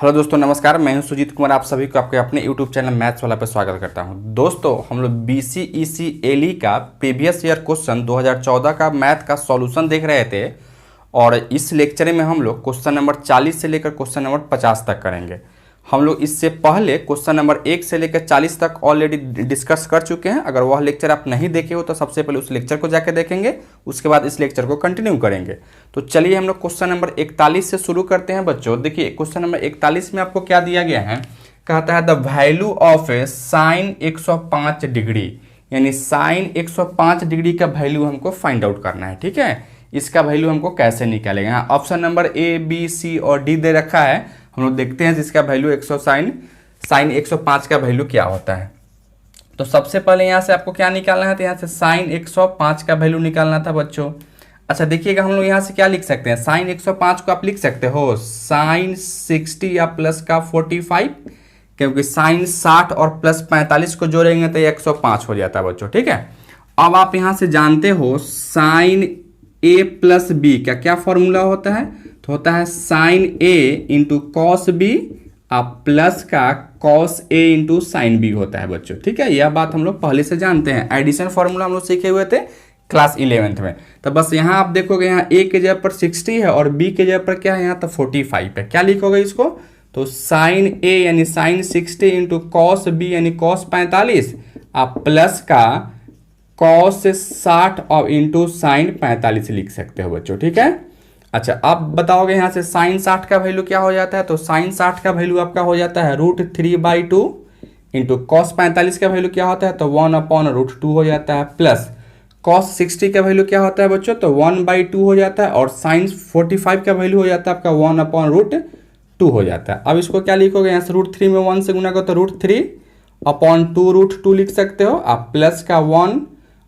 Hello दोस्तों, नमस्कार। मैं हूं सुजीत कुमार। आप सभी को आपके अपने यूट्यूब चैनल मैथ्स वाला पे स्वागत करता हूं। दोस्तों, हम लोग BCEC एली का प्रीवियस ईयर क्वेश्चन 2014 का मैथ का सॉल्यूशन देख रहे थे और इस लेक्चर में हम लोग क्वेश्चन नंबर 40 से लेकर क्वेश्चन नंबर 50 तक करेंगे। हम लोग इससे पहले क्वेश्चन नंबर 1 से लेकर 40 तक ऑलरेडी डिस्कस कर चुके हैं। अगर वह लेक्चर आप नहीं देखे हो तो सबसे पहले उस लेक्चर को जाकर देखेंगे, उसके बाद इस लेक्चर को कंटिन्यू करेंगे। तो चलिए हम लोग क्वेश्चन नंबर 41 से शुरू करते हैं। बच्चों देखिए, क्वेश्चन नंबर 41 में आपको क्या दिया गया है, कहता है the value of a sine 105 degree, यानी साइन 105 डिग्री का वैल्यू हमको फाइंड आउट करना है। ठीक है, इसका वैल्यू हमको कैसे निकालेंगे। यहाँ option number A, B, C और D दे रखा है। हम लोग देखते हैं जिसका वैल्यू साइन 105 का वैल्यू क्या होता है। तो सबसे पहले यहाँ से आपको क्या निकालना है, तो यहाँ से साइन 105 का वैल्यू निकालना था बच्चों। अच्छा देखिएगा, हम लोग यहाँ से क्या लिख सकते हैं, साइन 105 को आप लिख सकते हो साइन 60 या प्लस का 45, क्योंकि साइन 60 और प्लस 45 को जोड़ेंगे तो 105 हो जाता है बच्चों। ठीक है, अब आप यहाँ से जानते हो साइन A प्लस बी का क्या फॉर्मूला होता है, तो होता है sine A into cos B plus का cos A into sine B होता है बच्चों। ठीक है, यह बात हम लोग पहले से जानते हैं। एडिशन फॉर्मूला हम लोग सीखे हुए थे क्लास 11th में। तो बस यहाँ आप देखोगे, यहाँ A के जगह पर 60 है और B के जगह पर क्या है, यहाँ तो 45 है। क्या लिखोगे इसको, तो साइन A यानी साइन 60 इंटू कॉस बी यानी कॉस 45 प्लस का कॉस 60 और इंटू साइन 45 लिख सकते हो बच्चों। ठीक है, अच्छा अब बताओगे यहाँ से साइन 60 का वैल्यू क्या हो जाता है, तो साइन 60 का वैल्यू आपका हो जाता है √3/2 इंटू कॉस 45 का वैल्यू क्या होता है, तो 1/√2 हो जाता है, प्लस कॉस 60 का वैल्यू क्या होता है बच्चों, तो 1/2 हो जाता है, और साइन 45 का वैल्यू हो जाता है आपका 1/√2 हो जाता है। अब इसको क्या लिखोगे, यहाँ से √3 में 1 से गुना करो तो √3/2 लिख सकते हो, आप प्लस का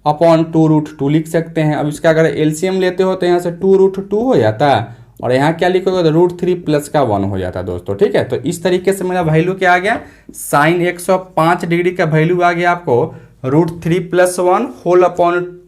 1/2√2 लिख सकते हैं। अब इसका अगर एलसीएम लेते हो तो यहाँ से 2√2 हो जाता है, और यहाँ क्या लिखोगे तो √3 प्लस का 1 हो जाता है दोस्तों। ठीक है, तो इस तरीके से मेरा वैल्यू क्या आ गया, साइन 105 डिग्री का वैल्यू आ गया आपको √3 + 1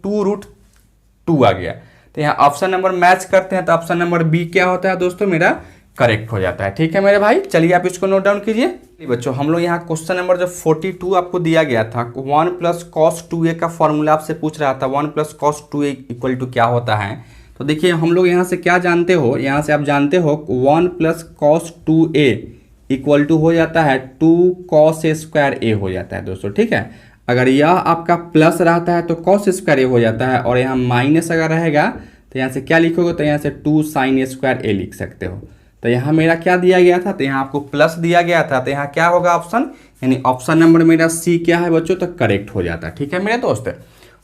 2√2 आ गया। तो यहाँ ऑप्शन नंबर मैच करते हैं तो ऑप्शन नंबर बी क्या होता है दोस्तों, मेरा करेक्ट हो जाता है। ठीक है मेरे भाई, चलिए आप इसको नोट डाउन कीजिए। बच्चों हम लोग यहाँ क्वेश्चन नंबर जो 42 आपको दिया गया था, 1 + cos 2a का फॉर्मूला आपसे पूछ रहा था, 1 + cos 2a = क्या होता है। तो देखिए हम लोग यहाँ से क्या जानते हो, यहाँ से आप जानते हो 1 + cos 2a = हो जाता है 2 cos a² हो जाता है दोस्तों। ठीक है, अगर यह आपका प्लस रहता है तो cos a² हो जाता है, और यहाँ माइनस अगर रहेगा तो यहाँ से क्या लिखोगे, तो यहाँ से 2 sin a² लिख सकते हो। तो यहाँ मेरा क्या दिया गया था, तो यहाँ आपको प्लस दिया गया था, तो यहाँ क्या होगा ऑप्शन, यानी ऑप्शन नंबर मेरा सी क्या है बच्चों, तो करेक्ट हो जाता है। ठीक है मेरे दोस्त,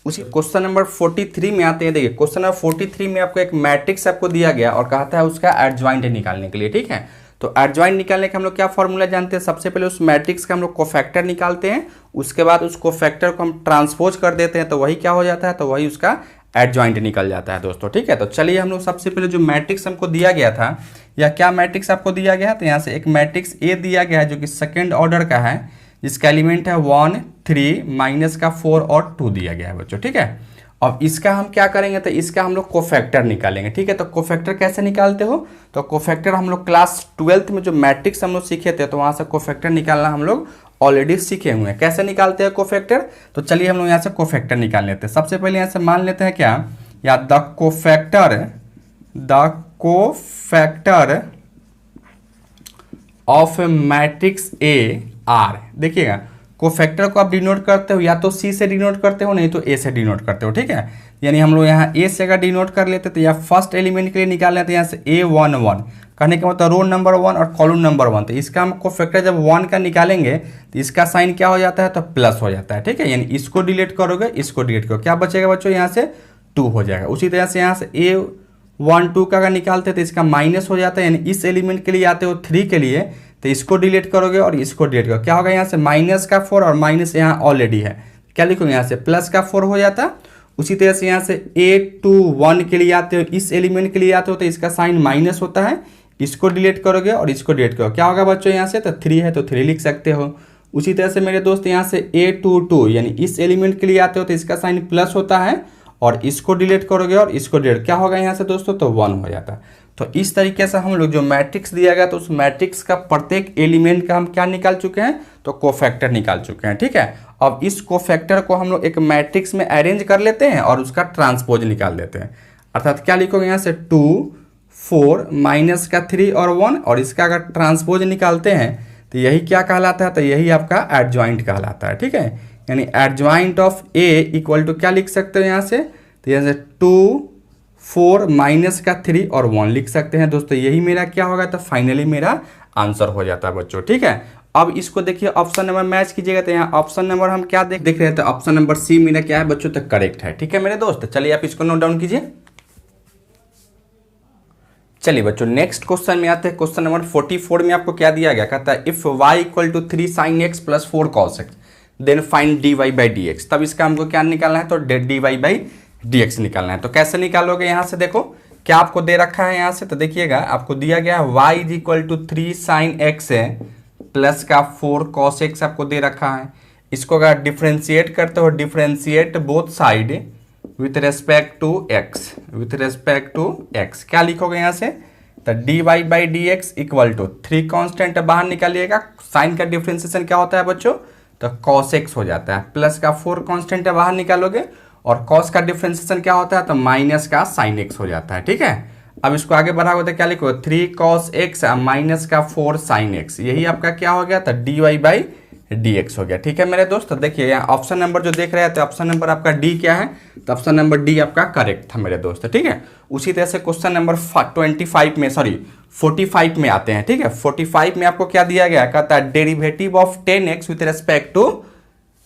उसी क्वेश्चन नंबर 43 में आते हैं। देखिए क्वेश्चन नंबर 43 में आपको एक मैट्रिक्स आपको दिया गया और कहता है उसका एडजॉइंट निकालने के लिए। ठीक है, तो एडजॉइंट निकालने का हम लोग क्या फॉर्मूला जानते हैं, सबसे पहले उस मैट्रिक्स का हम लोग कोफैक्टर निकालते हैं, उसके बाद उस कोफैक्टर को हम ट्रांसपोज कर देते हैं, तो वही क्या हो जाता है, तो वही उसका एडजॉइंट निकल जाता है दोस्तों। ठीक है, तो चलिए हम लोग सबसे पहले जो मैट्रिक्स हमको दिया गया था, या क्या मैट्रिक्स आपको दिया गया है, तो यहाँ से एक मैट्रिक्स ए दिया गया है जो कि सेकंड ऑर्डर का है, जिसका एलिमेंट है 1, 3, माइनस का 4 और 2 दिया गया है बच्चों। ठीक है, अब इसका हम क्या करेंगे, तो इसका हम लोग कोफैक्टर निकालेंगे। ठीक है, तो कोफैक्टर कैसे निकालते हो, तो कोफैक्टर हम लोग क्लास 12th में जो मैट्रिक्स हम लोग सीखे थे, तो वहाँ से कोफैक्टर निकालना हम लोग ऑलरेडी सीखे हुए हैं। कैसे निकालते हैं कोफैक्टर, तो चलिए हम लोग यहाँ से कोफैक्टर निकाल लेते हैं। सबसे पहले यहाँ से मान लेते हैं क्या, या the cofactor of matrix A R. देखिएगा कोफैक्टर को आप डिनोट करते हो या तो सी से डिनोट करते हो, नहीं तो ए से डिनोट करते हो। ठीक है, यानी हम लोग यहाँ ए से अगर डिनोट कर लेते तो यहाँ फर्स्ट एलिमेंट के लिए निकाल लेते हैं, यहाँ से A11 कहने का मतलब रो नंबर 1 और कॉलम नंबर 1। तो इसका हम कोफैक्टर जब 1 का निकालेंगे तो इसका साइन क्या हो जाता है, तो प्लस हो जाता है। ठीक है, यानी इसको डिलीट करोगे, इसको डिलीट करो, क्या बचेगा बच्चों, यहाँ से 2 हो जाएगा। उसी तरह से यहाँ से A12 का अगर निकालते हैं तो इसका माइनस हो जाता है, यानी इस एलिमेंट के लिए आते हो 3 के लिए, तो इसको डिलीट करोगे और इसको डिलीट करो, क्या होगा, यहाँ से माइनस का 4 और माइनस यहाँ ऑलरेडी है, क्या लिखोगे, यहाँ से प्लस का 4 हो जाता। उसी तरह से यहाँ से A21 के लिए आते हो, इस एलिमेंट के लिए आते हो तो इसका साइन माइनस होता है, इसको डिलीट करोगे और इसको डिलीट करो, क्या होगा बच्चों, यहाँ से तो 3 है तो 3 लिख सकते हो। उसी तरह से मेरे दोस्त यहाँ से A22 यानी इस एलिमेंट के लिए आते हो तो इसका साइन प्लस होता है, और इसको डिलीट करोगे और इसको डिलीट, क्या होगा यहाँ से दोस्तों, तो 1 हो जाता है। तो इस तरीके से हम लोग जो मैट्रिक्स दिया गया तो उस मैट्रिक्स का प्रत्येक एलिमेंट का हम क्या निकाल चुके हैं, तो कोफैक्टर निकाल चुके हैं। ठीक है, अब इस कोफैक्टर को हम लोग एक मैट्रिक्स में अरेंज कर लेते हैं और उसका ट्रांसपोज निकाल देते हैं। अर्थात क्या लिखोगे यहाँ से 2 4 माइनस का 3 और 1, और इसका अगर ट्रांसपोज निकालते हैं तो यही क्या कहलाता है, तो यही आपका एडजॉइंट कहलाता है। ठीक है, यानी adjoint of A equal to क्या लिख सकते हो यहाँ से, तो यहाँ से 2 4 माइनस का 3 और 1 लिख सकते हैं दोस्तों। यही मेरा क्या होगा, तो फाइनली मेरा आंसर हो जाता है बच्चों। ठीक है, अब इसको देखिए ऑप्शन नंबर मैच कीजिएगा, तो यहाँ ऑप्शन नंबर हम क्या देख रहे हैं, तो ऑप्शन नंबर सी मेरा क्या है बच्चों, तो करेक्ट है। ठीक है मेरे दोस्त, चलिए आप इसको नोट डाउन कीजिए। चलिए बच्चों नेक्स्ट क्वेश्चन में आते हैं। क्वेश्चन नंबर 44 में आपको क्या दिया गया, कहता है if y equal to 3 sin x plus 4 cos x then find dy by d x. तब इसका हमको क्या निकालना है, तो dy बाई डी एक्स निकालना है। तो कैसे निकालोगे, यहाँ से देखो क्या आपको दे रखा है यहाँ से, तो देखिएगा आपको दिया गया है y is equal to 3 sin x है प्लस का 4 cos x आपको दे रखा है। इसको अगर डिफ्रेंशिएट करते हो, differentiate both side with respect to x, with respect to x क्या लिखोगे यहाँ से, तो d y by d x equal to 3 constant बाहर निकालिएगा। साइन का डिफ्रेंसिएशन क्या होता है बच्चों, तो cos x हो जाता है, प्लस का 4 कॉन्स्टेंट बाहर निकालोगे और cos का डिफ्रेंसिएशन क्या होता है, तो माइनस का sin x हो जाता है। ठीक है, अब इसको आगे बढ़ाओगे तो क्या लिखोगे 3 cos x माइनस का 4 sin x, यही आपका क्या हो गया, तो d y by d x हो गया। ठीक है मेरे दोस्त, देखिए यहाँ ऑप्शन नंबर जो देख रहे हैं, तो ऑप्शन नंबर आपका डी क्या है, तो ऑप्शन नंबर डी आपका करेक्ट था मेरे दोस्त। ठीक है, उसी तरह से क्वेश्चन नंबर 45 में आते हैं। ठीक है, 45 में आपको क्या दिया गया, कहता है derivative of 10x with respect to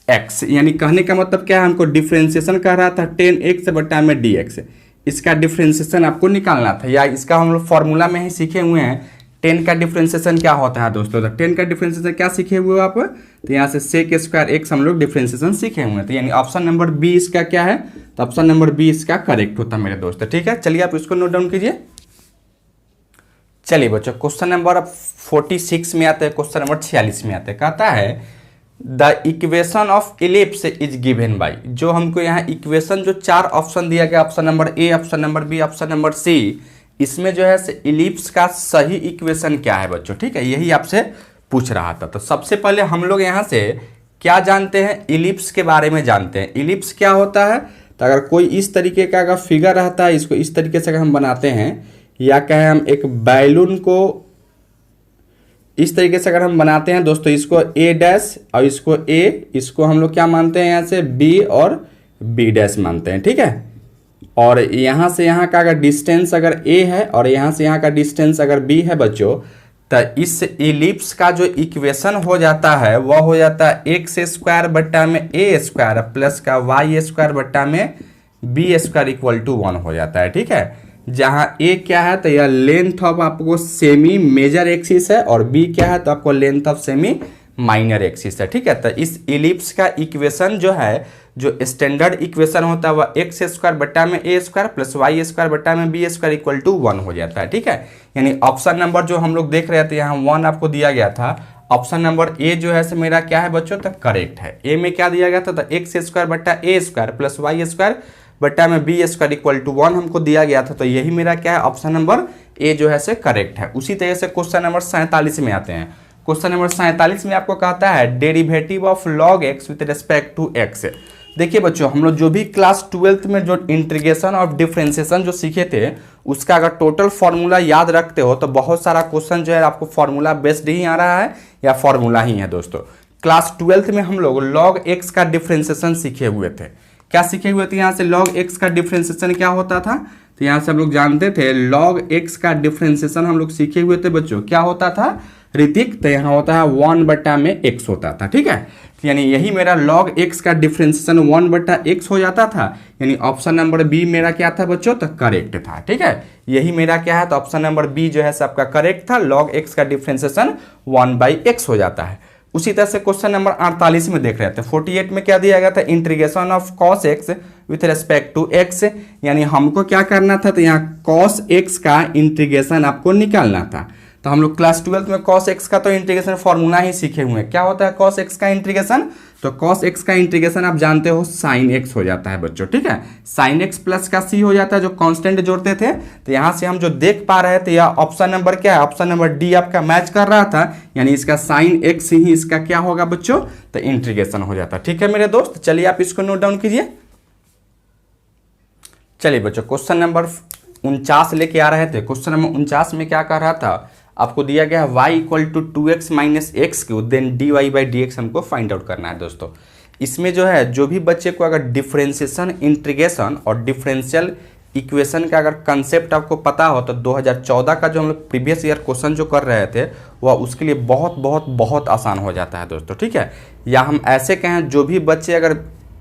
x, यानी कहने का मतलब क्या है, हमको डिफ्रेंसिएशन कह रहा था 10x बटा में dx, इसका डिफ्रेंसिएशन आपको निकालना था, या इसका हम लोग फॉर्मूला में ही सीखे हुए हैं 10 का डिफ्रेंसिएशन क्या होता है दोस्तों। तो 10 का डिफ्रेंसिएशन क्या सीखे हुए हो आप, तो यहाँ से सेक स्क्वायर एक्स हम लोग डिफ्रेंसिएशन सीखे हुए हैं। तो यानी ऑप्शन नंबर बी इसका क्या है, तो ऑप्शन नंबर बी इसका करेक्ट होता है मेरे दोस्त। ठीक है, चलिए आप इसको नोट डाउन कीजिए। चलिए बच्चों क्वेश्चन नंबर 46 में आते हैं, क्वेश्चन नंबर 46 में आते हैं, कहता है the equation of ellipse is given by, जो हमको यहाँ इक्वेशन जो 4 ऑप्शन दिया गया, option number A, option number B, option number C, इसमें जो है इलिप्स का सही इक्वेशन क्या है बच्चों। ठीक है, यही आपसे पूछ रहा था। तो सबसे पहले हम लोग यहाँ से क्या जानते हैं, इलिप्स के बारे में जानते हैं। इलिप्स क्या होता है, तो अगर कोई इस तरीके का अगर फिगर रहता है, इसको इस तरीके से अगर हम बनाते हैं, या कहें हम एक बैलून को इस तरीके से अगर हम बनाते हैं दोस्तों, इसको ए डैश और इसको ए, इसको हम लोग क्या मानते हैं यहाँ से बी और बी डैश मानते हैं। ठीक है, और यहाँ से यहाँ का अगर डिस्टेंस अगर a है और यहाँ से यहाँ का डिस्टेंस अगर b है बच्चों, तो इस इलिप्स का जो इक्वेशन हो जाता है वह हो जाता है एक्स स्क्वायर बट्टा में a स्क्वायर प्लस का y स्क्वायर बट्टा में b स्क्वायर इक्वल टू 1 हो जाता है। ठीक है, जहाँ a क्या है, तो यह लेंथ ऑफ आपको सेमी मेजर एक्सिस है, और b क्या है, तो आपको length of semi minor axis है। ठीक है, तो इस इलिप्स का इक्वेशन जो है, जो स्टैंडर्ड इक्वेशन होता है वह एक्स स्क्वायर बट्टा में ए स्क्वायर प्लस वाई स्क्वायर बट्टा में बी स्क्वायर इक्वल टू 1 हो जाता है। ठीक है, यानी ऑप्शन नंबर जो हम लोग देख रहे थे यहाँ 1 आपको दिया गया था, ऑप्शन नंबर ए जो है से मेरा क्या है बच्चों, तो करेक्ट है। ए में क्या दिया गया था, तो एक्स स्क्वायर बट्टा ए स्क्वायर प्लस वाई स्क्वायर बट्टा में बी स्क्वायर इक्वल टू 1 हमको दिया गया था, तो यही मेरा क्या है, ऑप्शन नंबर ए जो है से करेक्ट है। उसी तरह से क्वेश्चन नंबर 47 में आते हैं। क्वेश्चन नंबर 47 में आपको कहता है derivative of log x with respect to x. देखिए बच्चों, हम लोग जो भी क्लास 12th में जो इंटीग्रेशन ऑफ डिफरेंशिएशन जो सीखे थे, उसका अगर टोटल फार्मूला याद रखते हो तो बहुत सारा क्वेश्चन जो है आपको फार्मूला बेस्ड ही आ रहा है या फार्मूला ही है दोस्तों। क्लास 12th में हम लोग लॉग एक्स का डिफरेंशिएशन सीखे हुए थे। क्या सीखे हुए थे, यहाँ से लॉग एक्स का डिफरेंशिएशन क्या होता था, तो यहाँ से हम लोग जानते थे लॉग एक्स का डिफरेंशिएशन हम लोग सीखे हुए थे बच्चों। क्या होता था ऋतिक, तो यहाँ होता है 1 बट्टा में x होता था। ठीक है, यानी यही मेरा log x का डिफरेंशिएशन 1 बट्टा x हो जाता था, यानी ऑप्शन नंबर बी मेरा क्या था बच्चों, तो करेक्ट था। ठीक है, यही मेरा क्या है, तो ऑप्शन नंबर बी जो है सबका करेक्ट था, log x का डिफरेंशिएशन 1/x हो जाता है। उसी तरह से क्वेश्चन नंबर 48 में देख रहे थे। 48 में क्या दिया गया था, integration of cos x with respect to x, यानी हमको क्या करना था, तो यहाँ cos x का इंटीग्रेशन आपको निकालना था। तो हम लोग क्लास 12 में cos x का तो इंटीग्रेशन फॉर्मूला ही सीखे हुए हैं। क्या होता है cos x का इंटीग्रेशन? तो cos x का इंटीग्रेशन आप जानते हो sin x हो जाता है बच्चों, ठीक है। sin x प्लस का c हो जाता है जो कांस्टेंट जोड़ते थे। तो यहाँ से हम जो देख पा रहे थे, यह ऑप्शन नंबर क्या है? ऑप्शन नंबर डी आपका मैच कर रहा था, यानी इसका sin x ही इसका क्या होगा बच्चों? तो इंटीग्रेशन हो जाता है। ठीक है मेरे दोस्त, चलिए आप इसको नोट डाउन कीजिए। चलिए बच्चों, क्वेश्चन नंबर 49 लेके आ रहे थे। क्वेश्चन नंबर 49 में क्या कर रहा था? आपको दिया गया है y equal to 2x minus x cube, then dy by d x हमको फाइंड आउट करना है दोस्तों। इसमें जो है, जो भी बच्चे को अगर डिफरेंशिएशन, इंटीग्रेशन और डिफरेंशियल इक्वेशन का अगर कंसेप्ट आपको पता हो, तो 2014 का जो हम लोग प्रीवियस ईयर क्वेश्चन जो कर रहे थे, वह उसके लिए बहुत बहुत बहुत आसान हो जाता है दोस्तों, ठीक है। या हम ऐसे कहें, जो भी बच्चे अगर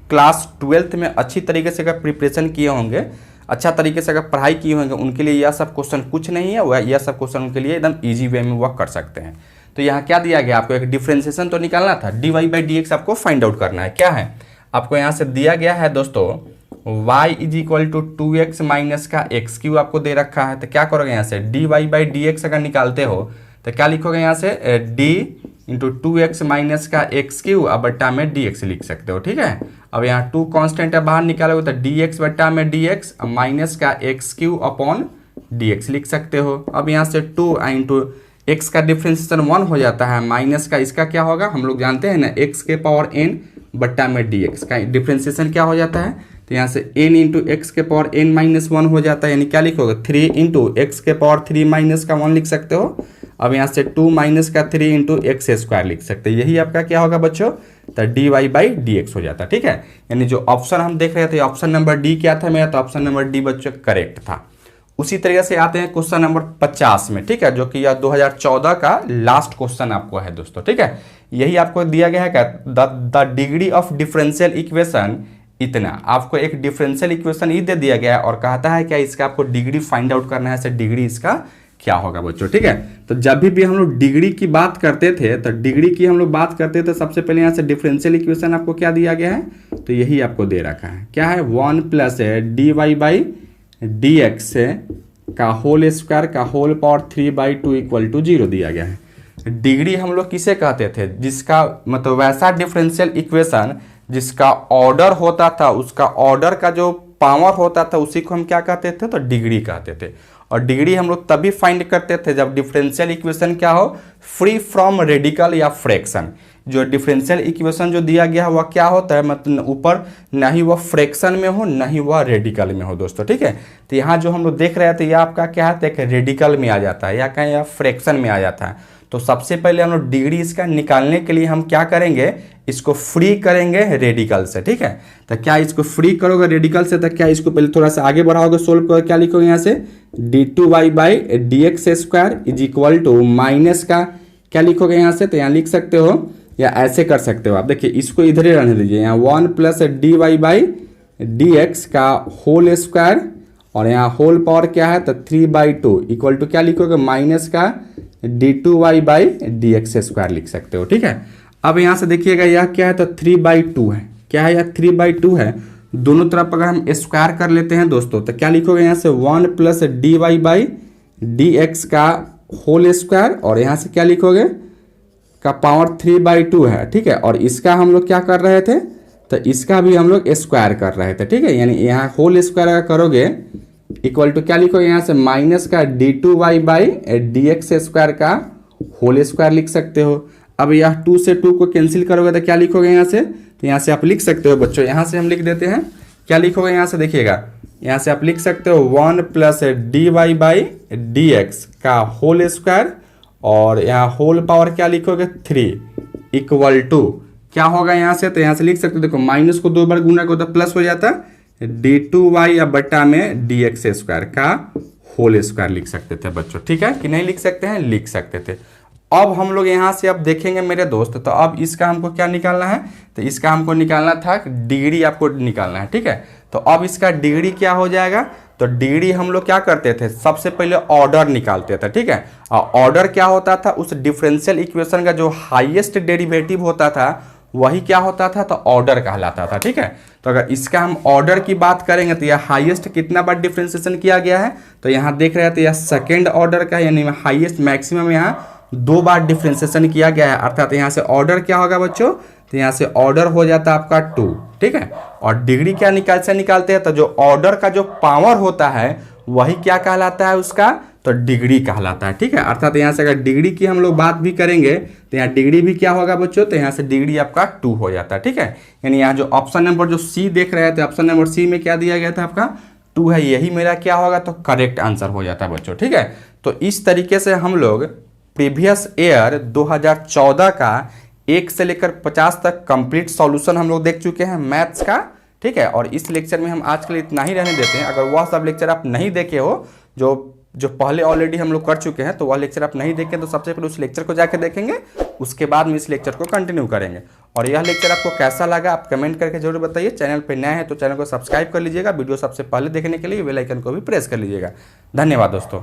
क्लास 12 में अच्छी तरीके से अगर प्रिपरेशन किए होंगे, अच्छा तरीके से अगर पढ़ाई किए होंगे, उनके लिए यह सब क्वेश्चन कुछ नहीं है। वह यह सब क्वेश्चन उनके लिए एकदम इजी वे में वह कर सकते हैं। तो यहाँ क्या दिया गया आपको? एक डिफरेंशिएशन तो निकालना था, d y by d x आपको फाइंड आउट करना है। क्या है आपको यहाँ से दिया गया है दोस्तों? y is equal to 2x minus का एक्स क्यू आपको दे रखा है। तो क्या करोगे यहाँ से? D y by d x अगर निकालते हो तो क्या लिखोगे यहाँ से? d इंटू 2x माइनस का एक्स क्यू अब बट्टा में dx लिख सकते हो, ठीक है। अब यहाँ 2 कांस्टेंट है, बाहर निकालोगे तो dx बट्टा में dx माइनस का एक्स क्यू अपॉन dx लिख सकते हो। अब यहाँ से 2 इंटू x का डिफरेंशिएशन 1 हो जाता है, माइनस का इसका क्या होगा? हम लोग जानते हैं ना, x के पावर n बट्टा में dx का डिफरेंशिएशन क्या हो जाता है? तो यहाँ से n इंटू एक्स के पावर n माइनस 1 हो जाता है, यानी क्या लिखोगे? 3 इंटू एक्स के पावर 3 माइनस का 1 लिख सकते हो। अब यहाँ से 2 माइनस का 3 इंटू एक्स स्क्वायर लिख सकते हैं। यही आपका क्या होगा बच्चों? तो d y by d x हो जाता है, ठीक है। यानी जो ऑप्शन हम देख रहे थे, ऑप्शन नंबर डी क्या था मेरा? तो ऑप्शन नंबर डी बच्चों करेक्ट था। उसी तरीके से आते हैं क्वेश्चन नंबर 50 में, ठीक है, जो कि यह 2014 का लास्ट क्वेश्चन आपको है दोस्तों, ठीक है। यही आपको दिया गया है क्या? The degree of differential equation इतना। आपको एक डिफरेंशियल इक्वेशन ही दे दिया गया है और कहता है क्या? इसका आपको डिग्री फाइंड आउट करना है। डिग्री इसका क्या होगा बच्चों, ठीक है। तो जब भी हम लोग डिग्री की बात करते थे, तो डिग्री की हम लोग बात करते थे, सबसे पहले यहाँ से डिफरेंशियल इक्वेशन आपको क्या दिया गया है? तो यही आपको दे रखा है। क्या है? 1 plus d y by d x का होल स्क्वायर का होल पावर 3/2 इक्वल टू 0 दिया गया है। डिग्री हम लोग किसे कहते थे? जिसका मतलब वैसा डिफरेंशियल इक्वेशन जिसका ऑर्डर होता था, उसका ऑर्डर का जो पावर होता था, उसी को हम क्या कहते थे? तो डिग्री कहते थे। और डिग्री हम लोग तभी फाइंड करते थे जब डिफरेंशियल इक्वेशन क्या हो? फ्री फ्रॉम रेडिकल या फ्रैक्शन। जो डिफरेंशियल इक्वेशन जो दिया गया है वह क्या होता है? मतलब ऊपर ना ही वह फ्रैक्शन में हो, ना ही वह रेडिकल में हो दोस्तों, ठीक है। तो यहाँ जो हम लोग देख रहे थे, यह आपका क्या है? एक रेडिकल में आ जाता है, या कहें या फ्रैक्शन में आ जाता है। तो सबसे पहले हम लोग डिग्री इसका निकालने के लिए हम क्या करेंगे? इसको फ्री करेंगे रेडिकल से, ठीक है। तो क्या इसको फ्री करोगे रेडिकल से? तो क्या इसको पहले थोड़ा सा आगे बढ़ाओगे, सोल्व करोगे, क्या लिखोगे यहाँ से? d2y by d x square is equal to minus का क्या लिखोगे यहाँ से? तो यहाँ लिख सकते हो या ऐसे कर सकते हो आप। देखिए इसको इधर ही रहने दीजिए, यहाँ 1 plus d y by d x का होल स्क्वायर और यहाँ होल पावर क्या है? तो 3/2 इक्वल टू क्या लिखोगे? माइनस का d2y by d x square लिख सकते हो, ठीक है। अब यहाँ से देखिएगा यह क्या है? तो 3/2 है। क्या है? यह 3/2 है। दोनों तरफ अगर हम स्क्वायर कर लेते हैं दोस्तों, तो क्या लिखोगे यहाँ से? 1 plus d y by d x का होल स्क्वायर और यहाँ से क्या लिखोगे? का पावर 3/2 है, ठीक है। और इसका हम लोग क्या कर रहे थे? तो इसका भी हम लोग स्क्वायर कर रहे थे, ठीक है। यानी यहाँ होल स्क्वायर अगर करोगे इक्वल टू क्या लिखोगे यहाँ से? माइनस का d2y by d x square का होल स्क्वायर लिख सकते हो। अब यह 2 से 2 को कैंसिल करोगे तो क्या लिखोगे यहाँ से? तो यहाँ से आप लिख सकते हो बच्चों, यहाँ से हम लिख देते हैं। क्या लिखोगे यहाँ से? देखिएगा यहाँ से आप लिख सकते हो 1 plus d y by d x का होल स्क्वायर और यहाँ होल पावर क्या लिखोगे? 3 इक्वल टू क्या होगा यहाँ से? तो यहाँ से लिख सकते हो, देखो माइनस को 2 बार गुना करो तो प्लस हो जाता है, d2y या बट्टा में डी एक्स स्क्वायर का होल स्क्वायर लिख सकते थे बच्चों, ठीक है कि नहीं लिख सकते हैं? लिख सकते थे। अब हम लोग यहाँ से अब देखेंगे मेरे दोस्त, तो अब इसका हमको क्या निकालना है? तो इसका हमको निकालना था डिग्री, आपको निकालना है, ठीक है। तो अब इसका डिग्री क्या हो जाएगा? तो डिग्री हम लोग क्या करते थे? सबसे पहले ऑर्डर निकालते थे, ठीक है। और ऑर्डर क्या होता था? उस डिफरेंशियल इक्वेशन का जो हाईएस्ट डेरिवेटिव होता था वही क्या होता था, तो ऑर्डर कहलाता था। ठीक है, तो अगर इसका हम ऑर्डर की बात करेंगे तो यह हाईएस्ट कितना बार डिफ्रेंसिएशन किया गया है, तो यहाँ देख रहे हैं तो यह सेकेंड ऑर्डर का, यानी हाईएस्ट मैक्सिमम यहाँ 2 बार डिफ्रेंसिएशन किया गया है। अर्थात यहाँ से ऑर्डर क्या होगा बच्चों, तो यहाँ से ऑर्डर हो जाता है आपका 2। ठीक है, और डिग्री क्या निकालते हैं, तो जो ऑर्डर का जो पावर होता है वही क्या कहलाता है उसका, तो डिग्री कहलाता है। ठीक है, अर्थात यहाँ से अगर डिग्री की हम लोग बात भी करेंगे तो यहाँ डिग्री भी क्या होगा बच्चों, तो यहाँ से डिग्री आपका 2 हो जाता है। ठीक है, यानी यहाँ जो ऑप्शन नंबर जो सी देख रहे थे, ऑप्शन नंबर सी में क्या दिया गया था आपका 2 है, यही मेरा क्या होगा, तो करेक्ट आंसर हो जाता है बच्चों। ठीक है, तो इस तरीके से हम लोग प्रीवियस ईयर 2014 का 1 से लेकर 50 तक कंप्लीट सॉल्यूशन हम लोग देख चुके हैं मैथ्स का। ठीक है, और इस लेक्चर में हम आज के लिए इतना ही रहने देते हैं। अगर वह सब लेक्चर आप नहीं देखे हो जो पहले ऑलरेडी हम लोग कर चुके हैं, तो वह लेक्चर आप नहीं देखें तो सबसे पहले उस लेक्चर को जाकर देखेंगे, उसके बाद में इस लेक्चर को कंटिन्यू करेंगे। और यह लेक्चर आपको कैसा लगा आप कमेंट करके जरूर बताइए। चैनल पे नए हैं तो चैनल को सब्सक्राइब कर लीजिएगा, वीडियो सबसे पहले देखने के लिए बेल आइकन को भी प्रेस कर लीजिएगा। धन्यवाद दोस्तों।